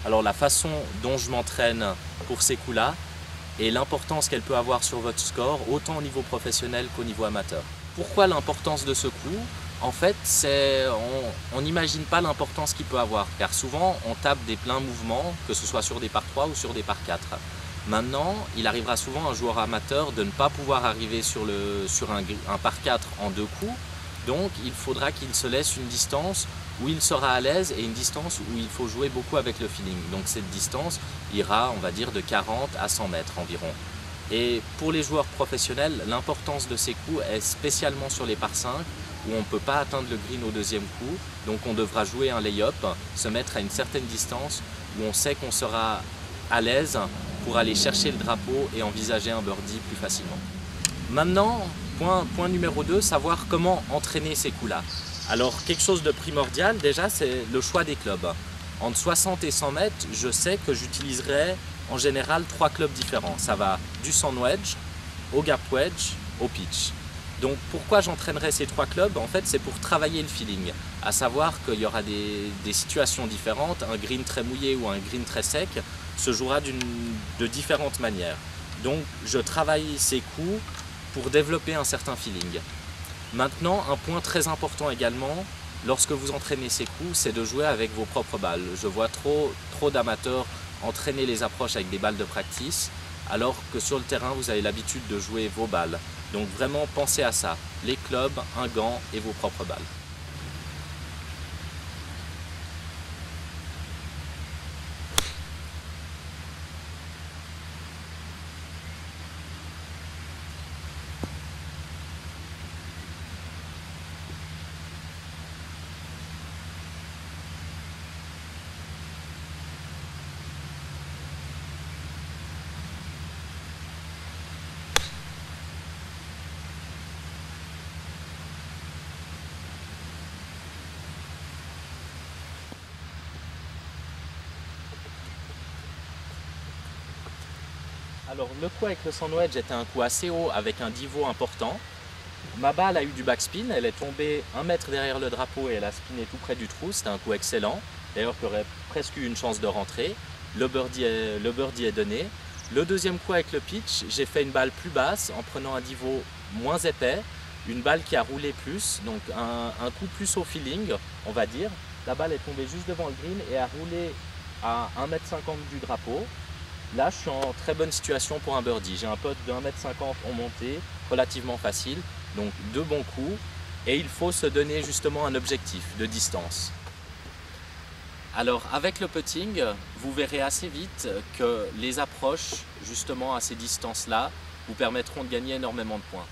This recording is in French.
Alors la façon dont je m'entraîne pour ces coups-là et l'importance qu'elle peut avoir sur votre score, autant au niveau professionnel qu'au niveau amateur. Pourquoi l'importance de ce coup? En fait, on n'imagine pas l'importance qu'il peut avoir, car souvent on tape des pleins mouvements, que ce soit sur des par 3 ou sur des par 4. Maintenant, il arrivera souvent à un joueur amateur de ne pas pouvoir arriver sur un par 4 en 2 coups, donc il faudra qu'il se laisse une distance où il sera à l'aise et une distance où il faut jouer beaucoup avec le feeling. Donc cette distance ira, on va dire, de 40 à 100 mètres environ. Et pour les joueurs professionnels, l'importance de ces coups est spécialement sur les par 5, où on ne peut pas atteindre le green au deuxième coup, donc on devra jouer un lay-up, se mettre à une certaine distance où on sait qu'on sera à l'aise pour aller chercher le drapeau et envisager un birdie plus facilement. Maintenant, point numéro 2, savoir comment entraîner ces coups-là. Alors quelque chose de primordial déjà, c'est le choix des clubs. Entre 60 et 100 mètres, je sais que j'utiliserai en général 3 clubs différents. Ça va du sand wedge, au gap wedge, au pitch. Donc pourquoi j'entraînerai ces 3 clubs? En fait, c'est pour travailler le feeling, à savoir qu'il y aura des situations différentes. Un green très mouillé ou un green très sec se jouera de différentes manières. Donc je travaille ces coups pour développer un certain feeling. Maintenant, un point très important également, lorsque vous entraînez ces coups, c'est de jouer avec vos propres balles. Je vois trop d'amateurs entraîner les approches avec des balles de practice, alors que sur le terrain, vous avez l'habitude de jouer vos balles. Donc vraiment, pensez à ça. Les clubs, un gant et vos propres balles. Alors le coup avec le sand wedge était un coup assez haut avec un divot important. Ma balle a eu du backspin, elle est tombée 1 mètre derrière le drapeau et elle a spiné tout près du trou, c'était un coup excellent. D'ailleurs qui aurait presque eu une chance de rentrer. Le birdie est donné. Le deuxième coup avec le pitch, j'ai fait une balle plus basse en prenant un divot moins épais, une balle qui a roulé plus, donc un coup plus au feeling, on va dire. La balle est tombée juste devant le green et a roulé à 1,50 m du drapeau. Là, je suis en très bonne situation pour un birdie. J'ai un putt de 1,50 m en montée, relativement facile, donc 2 bons coups. Et il faut se donner justement un objectif de distance. Alors avec le putting, vous verrez assez vite que les approches justement à ces distances-là vous permettront de gagner énormément de points.